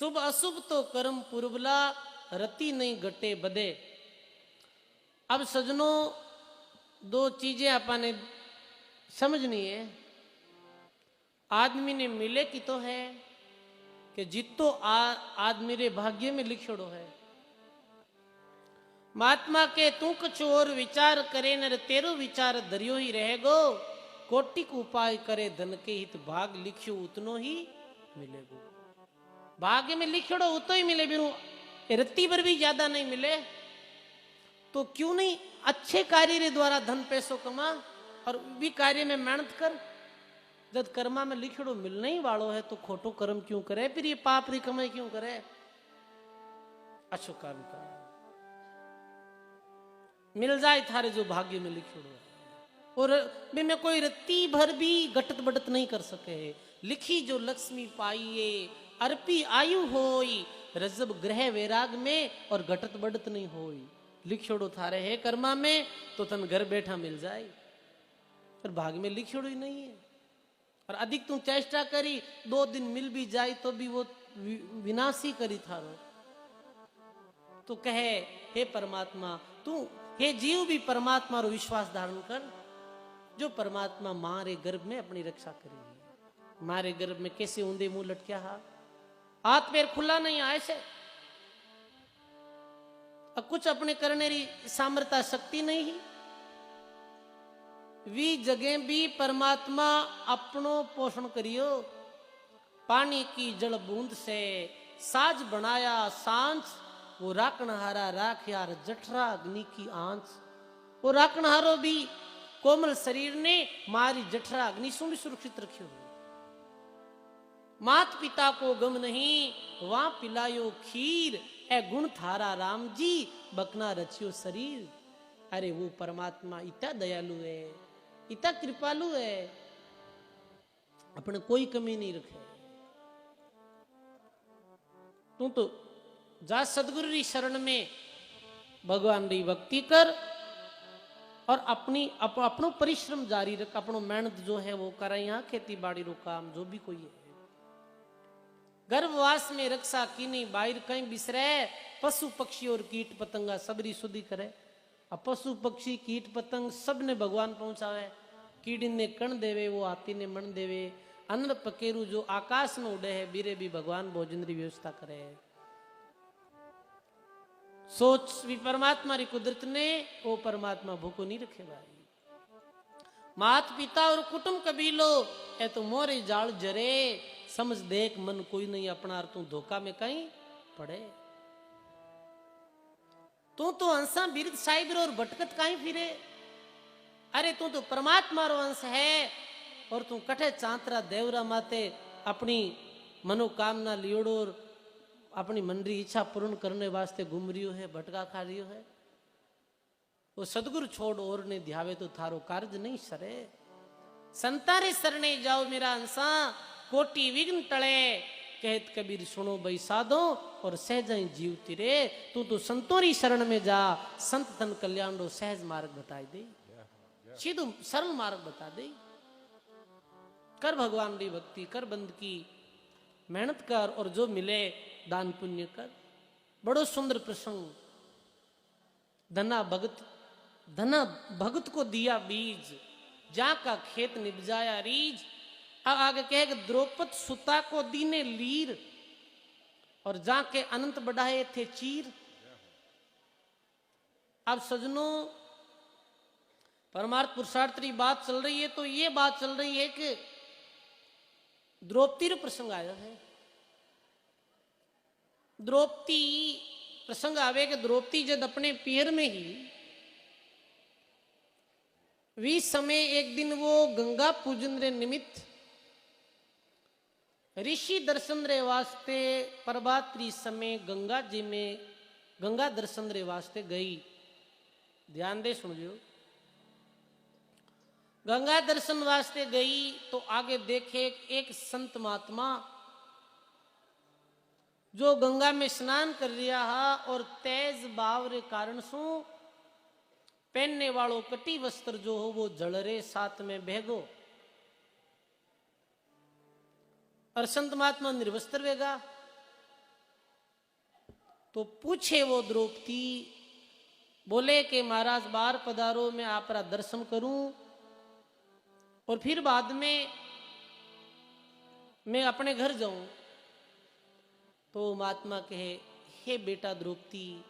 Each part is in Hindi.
शुभ अशुभ तो कर्म पुरबला, रति नहीं गटे बदे। अब सजनों, दो चीजें अपने समझनी है। आदमी ने मिले की तो है कि जितो आदमी रे भाग्य में लिखड़ो है। महात्मा के तू कछु और विचार करे न तेरो विचार धरियो ही रहेगो। कोटिक उपाय करे धन के हित, भाग लिखियो उतनो ही मिलेगो। भाग्य में लिखड़ो उतो ही मिले, बिनु रत्ती पर भी ज्यादा नहीं मिले तो क्यों नहीं अच्छे कार्य रे द्वारा धन पैसों कमा और भी कार्य में मेहनत कर। जब कर्मा में लिखड़ो मिलने ही वालो है तो खोटो कर्म क्यों करे, फिर ये पाप री कमाई क्यों करे। अच्छो कर्म कर, मिल जाए थारे जो भाग्य में लिखड़ो है। और में कोई रत्ती भर भी गटत बटत नहीं कर सके। लिखी जो लक्ष्मी पाइए, अर्पी आयु होई, रजब ग्रह वैराग में और गटत बटत नहीं होई। लिखड़ो थारे है कर्मा में तो तन घर बैठा मिल जाए, पर भाग में लिखड़ो ही नहीं है। और अधिक तू चेष्टा करी, 2 दिन मिल भी जाए तो भी वो विनाशी करी थारो। तो कहे हे परमात्मा, तू हे जीव भी परमात्मा रो विश्वास धारण कर। जो परमात्मा मारे गर्भ में अपनी रक्षा करेगी। मारे गर्भ में कैसे ऊंधे मुंह लटक्या, हाथ पैर खुला नहीं आए से, अब कुछ अपने करने री सामर्थ्य शक्ति नहीं ही। वी जगह भी परमात्मा अपनो पोषण करियो। पानी की जल बूंद से साज बनाया सांच, वो राखनहारा राख यार जठरा अग्नि की आंच। वो राखनहारो भी कोमल शरीर ने मारी जठरा अग्नि से भी सुरक्षित रखियो। मात पिता को गम नहीं वहां पिलायो खीर, ए गुण थारा राम जी बकना रचियो शरीर। अरे वो परमात्मा इतना दयालु है, इतना कृपालु है, अपने कोई कमी नहीं रखे। तू तो जा सदगुरु री शरण में भगवान री भक्ति कर और अपनो परिश्रम जारी रख। अपनो मेहनत जो है वो कर। यहाँ खेती बाड़ी रो काम जो भी कोई है, गर्भवास में रक्षा की नहीं बाहर कहीं बिसरे। पशु पक्षी और कीट पतंगा सबरी शुद्धि करे। अब पशु पक्षी कीट पतंग सब ने भगवान पहुंचावे। कीड़ी ने कण देवे, वो हाथी ने मन देवे। अन्न पकेरू जो आकाश में उड़े है, बीरे भी भगवान भोजन की व्यवस्था करे। सोच भी परमात्मा री कुदरत ने, वो परमात्मा भूखो नहीं रखे भाई। मात पिता और कुटुंब कबीलो ए तो मोरे जाल जरे। समझ देख मन कोई नहीं अपना, तू धोखा में कहीं पड़े। तू तो अंसा बिरद साहिब और भटकत कहीं फिरे। अरे तू तो परमात्मा रो अंश है और तू कठे चांतरा देवरा माते अपनी मनोकामना लियोड़ो और अपनी मनरी इच्छा पूर्ण करने वास्ते घूम रियो है, भटका खा रियो है। वो सदगुरु छोड़ और ने ध्यावे तो थारो कार्य नहीं सरे। संतारे सरने जाओ मेरा अंसा, कोटि विघ्न टले। कहत कबीर सुनो भाई साधो और सहज जीव तिरे। तू तो संतोरी शरण में जा, संत तन कल्याण रो सहज मार्ग बता दे, सीधो सरल मार्ग बता दे। कर भगवान की भक्ति कर, बंद की मेहनत कर और जो मिले दान पुण्य कर। बड़ो सुंदर प्रसंग। धना भगत को दिया बीज, जा का खेत निपजाया रीज। अब आगे कहे द्रौपद सुता को दीने लीर, और जाके अनंत बढ़ाए थे चीर। अब सजनों, परमार्थ पुरुषार्थ की बात चल रही है तो ये बात चल रही है कि द्रौपदी प्रसंग आया है। द्रौपदी प्रसंग आवे कि द्रौपदी जब अपने पियर में ही वी समय एक दिन वो गंगा पूजन रे निमित्त ऋषि दर्शन रे वास्ते प्रभात्री समय गंगा जी में गंगा दर्शन रे वास्ते गई। ध्यान दे सुनियो। गंगा दर्शन वास्ते गई तो आगे देखे एक संत महात्मा जो गंगा में स्नान कर रहा है और तेज भाव रे कारण सु पहनने वालों कटी वस्त्र जो हो वो जल रे साथ में बहगो। और संत महात्मा निर्वस्त्र वेगा। तो पूछे वो द्रौपदी, बोले कि महाराज बाहर पधारो, मैं आपका दर्शन करूं और फिर बाद में मैं अपने घर जाऊं। तो महात्मा कहे, हे बेटा द्रौपदी,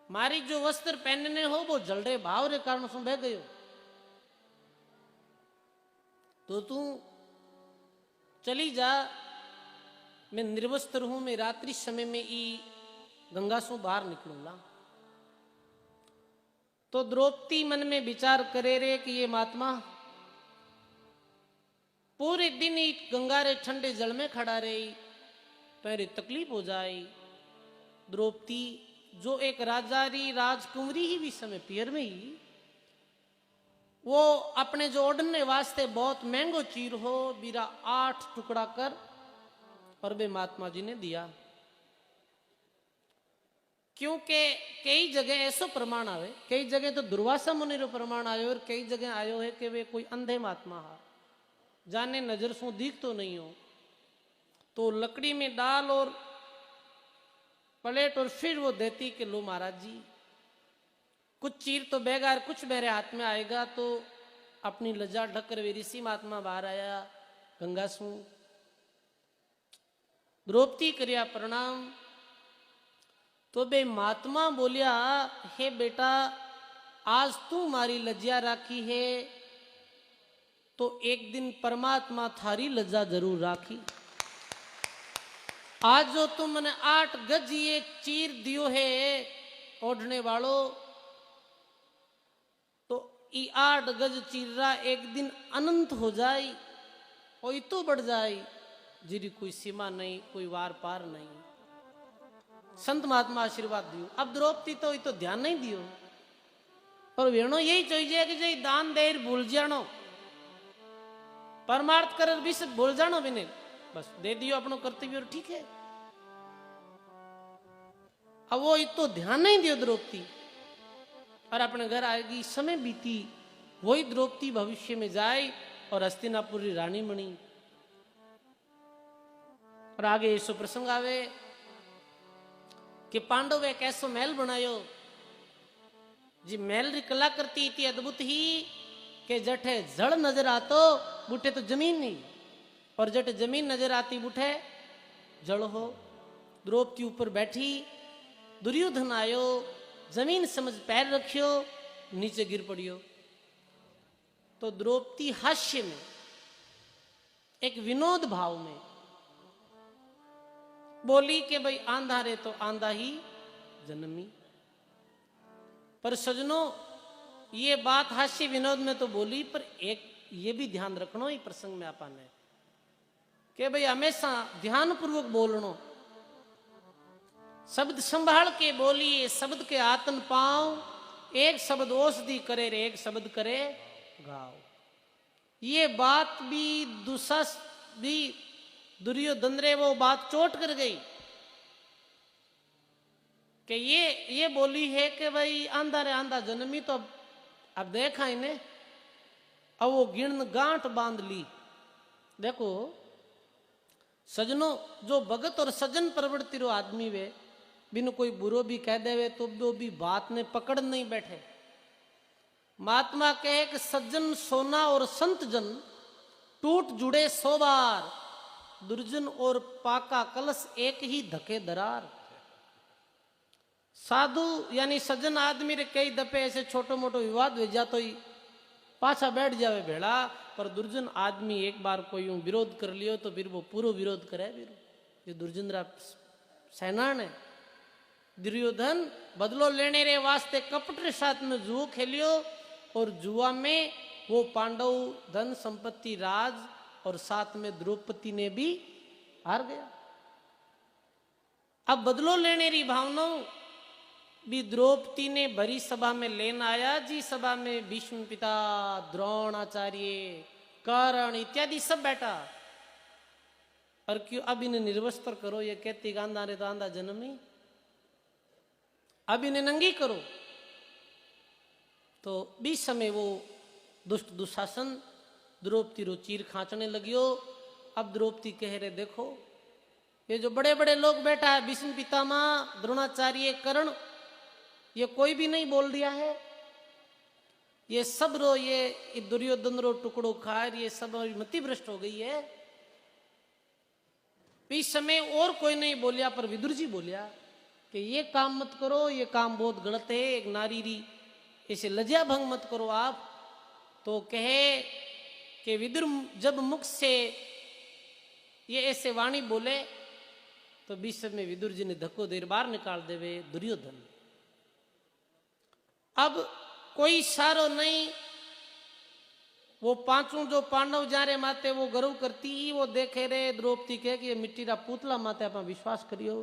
मारी जो वस्त्र पहनने हो वो जल रहे भाव रे कारण सु बह गयो, तो तू चली जा, मैं निर्वस्त्र हूं, मैं रात्रि समय में ई गंगा सु बाहर निकलूंगा। तो द्रौपदी मन में विचार करे रे कि ये महात्मा पूरे दिन ही गंगा रे ठंडे जल में खड़ा रही, पहले तकलीफ हो जाए। द्रौपदी जो एक राजारी राजकुंवरी ही भी समय पियर में ही, वो अपने जो ओढ़ने वास्ते बहुत महंगो चीर हो, बीरा 8 टुकड़ा कर और वे महात्मा जी ने दिया। क्योंकि कई जगह ऐसो प्रमाण आवे, कई जगह तो दुर्वासा मुनि रो प्रमाण आयो और कई जगह आयो है कि वे कोई अंधे महात्मा हा, जाने नजर सो दिख तो नहीं हो, तो लकड़ी में डाल और प्लेट और फिर वो देती कि लो महाराज जी, कुछ चीर तो बेगार, कुछ मेरे हाथ में आएगा। तो अपनी लज्जा ढककर वे ऋषि महात्मा बाहर आया गंगा सू। द्रौपदी करिया प्रणाम। तो बे महात्मा बोलिया, हे बेटा, आज तू मारी लज्जा राखी है तो एक दिन परमात्मा थारी लज्जा जरूर राखी। आज जो तुम मैंने 8 गज ये चीर दियो है ओढ़ने वालों, तो ये 8 गज चीरा एक दिन अनंत हो जाए और तो बढ़ जाए, जिरी कोई सीमा नहीं, कोई वार पार नहीं। संत महात्मा आशीर्वाद दियो। अब द्रौपदी तो ये तो ध्यान नहीं दियो, पर वेणो यही चाहिए कि जो दान देर भूल जानो, परमार्थ कर भी सब भूल जानो, बिने बस दे दियो अपनो कर्तव्य और ठीक है। अब वो ये तो ध्यान नहीं दियो द्रौपदी और अपने घर आएगी। समय बीती, वही द्रौपदी भविष्य में जाए और हस्तिनापुरी रानी बनी। और आगे ऐसो प्रसंग आवे कि पांडव एक ऐसो महल बनायो जी, महल री कला करती इतनी अद्भुत ही कि जठे जड़ नजर आतो बूटे तो जमीन नहीं, और जटे जमीन नजर आती बूठे जड़ हो। द्रौपदी ऊपर बैठी, दुर्योधन आयो, जमीन समझ पैर रखियो, नीचे गिर पड़ियो। तो द्रौपदी हास्य में, एक विनोद भाव में बोली कि भाई आंधा रे तो आंधा ही जन्मी। पर सजनों, ये बात हास्य विनोद में तो बोली, पर एक ये भी ध्यान रखना ही प्रसंग में आपा ने कि भाई हमेशा ध्यान पूर्वक बोलनो, शब्द संभाल के बोलिए, शब्द के आतन पाओ, एक शब्द औषधि करे रे, एक शब्द करे गाओ। ये बात भी दुस्साहस भी दुर्योधन रे वो बात चोट कर गई कि ये बोली है कि भाई आंधा रे आंधा जन्मी। तो अब देखा इन्हें, अब वो गिण गांठ बांध ली। देखो सजनों, जो भगत और सज्जन प्रवृत्ति रो आदमी वे, बिन कोई बुरो भी कह देवे तो वो भी बात ने पकड़ नहीं बैठे। महात्मा कहे कि सज्जन सोना और संत जन टूट जुड़े 100 बार, दुर्जन और पाका कलश एक ही धके दरार। साधु यानी सज्जन आदमी रे कई दफे ऐसे छोटो मोटो विवाद हो जा तो ही पाछा बैठ जावे भेड़ा, पर दुर्जन आदमी एक बार कोई यूं विरोध कर लियो तो फिर वो पूरा विरोध करे। ये दुर्जन रा सेनान है। दुर्योधन बदलो लेने रे वास्ते कपट रे साथ में जुआ खेलियो, और जुआ में वो पांडव धन संपत्ति राज और साथ में द्रौपदी ने भी हार गया। अब बदलो लेने री भावना भी द्रौपदी ने भरी सभा में लेना आया जी। सभा में भीष्म पिता, द्रोणाचार्य, कर्ण इत्यादि सब बैठा, और क्यों अब इन्हें निर्वस्त्र करो, ये कहती गांधा रे तो आंधा जन्मी, अब इन्हें नंगी करो। तो बीच समय वो दुष्ट दुशासन द्रौपदी रो चीर खांचने लगियो। अब द्रौपदी कह रहे, देखो ये जो बड़े बड़े लोग बैठा है, भीष्म पितामह, द्रोणाचार्य, कर्ण, ये कोई भी नहीं बोल दिया है। ये सब रो ये दुर्योधन रो टुकड़ो खार, ये सब मति भ्रष्ट हो गई है। इस समय और कोई नहीं बोलिया, पर विदुर जी बोलिया कि ये काम मत करो, ये काम बहुत गलत है। एक नारी री ऐसे लज्जा भंग मत करो आप। तो कहे कि विदुर जब मुख से ये ऐसे वाणी बोले तो बीच में विदुर जी ने धक्को देर बाहर निकाल देवे दुर्योधन। अब कोई सारो नहीं, वो पांचों जो पांडव जा रहे माते वो गर्व करती ही, वो देखे रे द्रौपदी कहे कि ये मिट्टी का पुतला माते आप विश्वास करियो।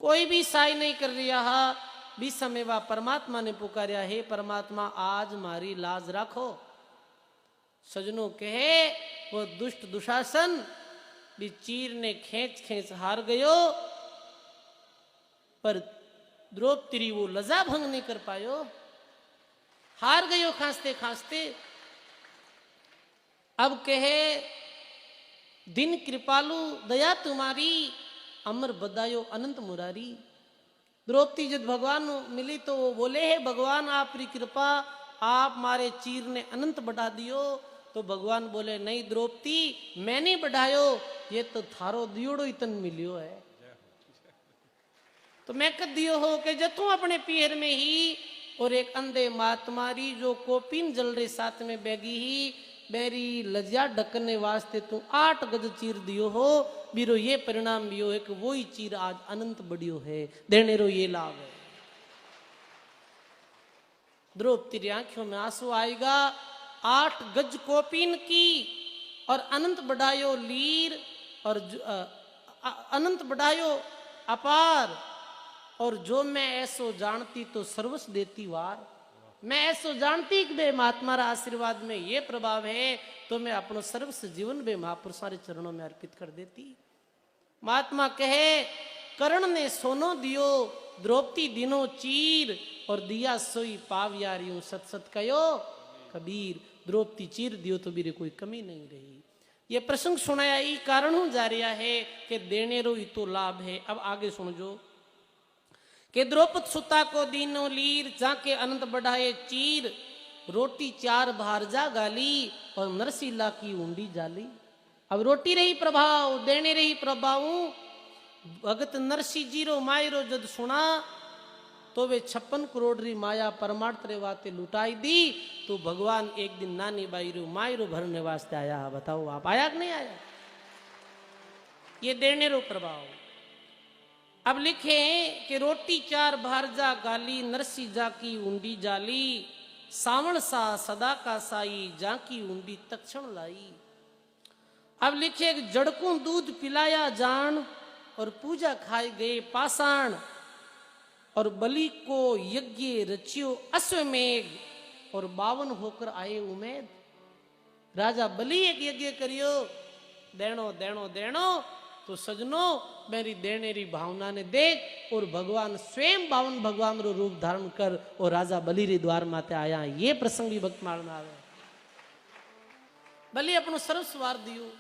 कोई भी साई नहीं कर रहा हा। बीच समय वह परमात्मा ने पुकारिया, हे परमात्मा आज मारी लाज राखो। सजनों कहे वो दुष्ट दुशासन भी चीर ने खेच खेच हार गयो, पर द्रौपदी वो लजा भंग नहीं कर पायो, हार गयो खांसते खांसते। अब कहे दिन कृपालु दया तुम्हारी, अमर बदायो अनंत मुरारी। द्रौपदी जब भगवान मिली तो वो बोले, है भगवान आपकी कृपा, आप मारे चीर ने अनंत बढ़ा दियो। तो भगवान बोले, नहीं द्रौपदी मैं नहीं बढ़ायो, ये तो थारो दियोड़ो इतन मिलियो है। तो मैं कद दियो हो कि जब तू अपने पीहर में ही और एक अंधे महात्मारी जो कोपिन जल रहे साथ में बैगी ही मेरी लज्जा ढकने वास्ते तू 8 गज चीर दियो हो। बीरो ये परिणाम भी हो है कि वो ही चीर आज अनंत बढ़ियो है, देने रो ये लाभ है। द्रौपदी की आंखों में आंसू आएगा। 8 गज कोपिन की और अनंत बढ़ायो लीर और अनंत बढ़ायो अपार, और जो मैं ऐसो जानती तो सर्वस्व देती वार। मैं ऐसो जानती कि बे महात्मा रा आशीर्वाद में ये प्रभाव है तो मैं अपनो सर्वस्व जीवन बे महापुरुषारे चरणों में अर्पित कर देती। महात्मा कहे कर्ण ने सोनो दियो, द्रौपदी दिनो चीर, और दिया सोई पावयारियों सत सत कयो कबीर। द्रौपदी चीर दियो तो बीरे कोई कमी नहीं रही। ये प्रसंग सुनाया ही कारण हो जा रहा है कि देने रो ही तो लाभ है। अब आगे सुन जो कि द्रौपद सुता को दीनो लीर, जाके अनंत बढ़ाए चीर, रोटी 4 भार जा गाली और नरसिला की ऊंडी जाली। अब रोटी रही प्रभाव, देने रही प्रभाव। भगत नरसी जीरो मायरो जद सुना तो वे 56 करोड़ री माया परमार्थ रे वाते लुटाई दी। तो भगवान एक दिन नानी बाईरो मायरो भरने वास्ते आया। बताओ आप आया कि नहीं आया? ये देने रो प्रभाव। अब लिखे कि रोटी 4 भार जा गाली, नरसी जा की ऊंडी जाली, सावण सा सदा का साई, जा की ऊंडी तक्षण लाई। अब लिखे जड़कों दूध पिलाया जान, और पूजा खाए गए पाषाण, और बलि को यज्ञ रचियो अश्वमेघ, और 52 होकर आए उमेद। राजा बलि एक यज्ञ करियो, देणो देणो देणो। तो सजनो मेरी देने री भावना ने देख और भगवान स्वयं 52 भगवान रो रूप धारण कर और राजा बलि रे द्वार माते आया। ये प्रसंग भी भक्त माल में आवे। बलि अपनो सर्वस्वार दियो।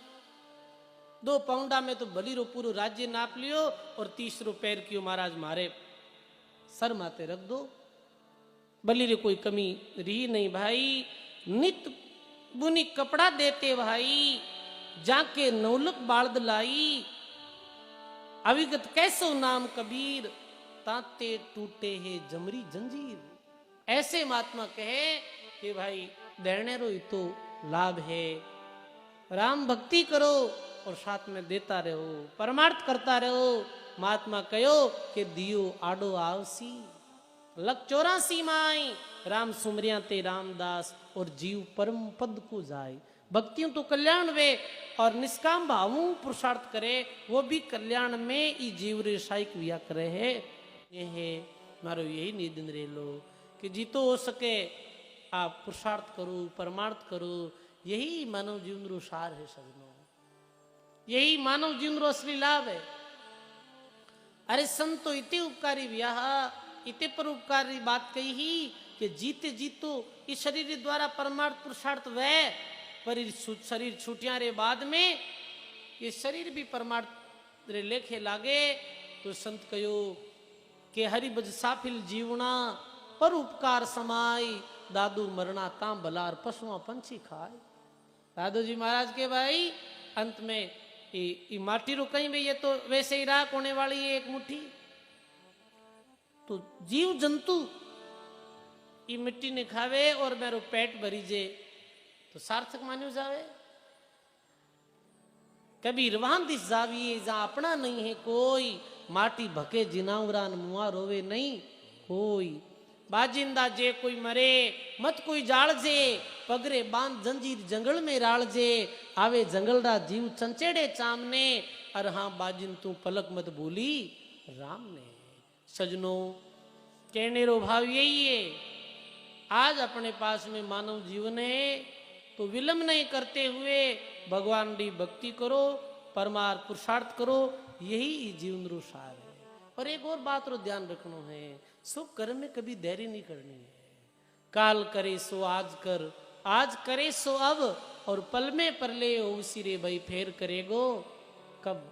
2 पाउंडा में तो बलि रो पूरो राज्य नाप लियो, और 30 पैर कियो महाराज मारे सर माते रख दो। बलि रे कोई कमी रही नहीं भाई। नित बुनी कपड़ा देते भाई, जाके नौलक बाल्द लाई, अविगत कैसो नाम कबीर, ताते टूटे है जमरी जंजीर। ऐसे महात्मा कहे कि भाई देने रो ही तो लाभ है। राम भक्ति करो और साथ में देता रहो, परमार्थ करता रहो। महात्मा कहो कि दियो आडो आवसी, लख 84 माई, राम सुमरिया ते रामदास, और जीव परम पद को जाए। भक्तियों तो कल्याण वे और निष्काम भावों पुरुषार्थ करे, वो भी कल्याण में ही जीव रे साइक विया करे है। ये है मारो यही निदिन रे लो कि जीतो हो सके आप पुरुषार्थ करो, परमार्थ करो। यही मानव जीवन रो सार है सजनो, यही मानव जीवन रो असली लाभ है। अरे संतो इतने उपकारी व्याह, इतने पर उपकारी बात कही ही कि जीते जीतो इस शरीर द्वारा परमार्थ पुरुषार्थ वह पर शरीर छूटिया रे बाद में ये शरीर भी परमार्थ रे लेखे लागे तो संत कहो के हरिभज साफिल जीवना पर उपकार समाई दादू मरना ताम बलार पशुआ पंछी खाए। दादू जी महाराज के भाई अंत में ये माटी रो कहीं भी ये तो वैसे ही राख होने वाली है एक मुट्ठी, तो जीव जंतु ये मिट्टी ने खावे और मेरो पेट भरी जे तो सार्थक मान्यो जावे। कबीर वहां दिस जाविए जहां अपना नहीं है कोई, माटी भके जिनावरान मुआ रोवे नहीं कोई। बाजिंदा जे कोई मरे मत कोई जाल जे, पगरे बांध जंजीर जंगल में राल जे, आवे जंगल रा जीव चंचेड़े चामने, और हाँ बाजिन तू पलक मत बोली राम ने। सजनों कहने रो भाव यही है, आज अपने पास में मानव जीवन है तो विलंब नहीं करते हुए भगवान की भक्ति करो, परमार्थ पुरुषार्थ करो, यही जीवन रो सार है। और एक और बात रो ध्यान रखना है, शुभ कर्म में कभी देरी नहीं करनी है। काल करे सो आज कर, आज करे सो अब, और पल में परले उसी रे भाई फेर करेगो कब।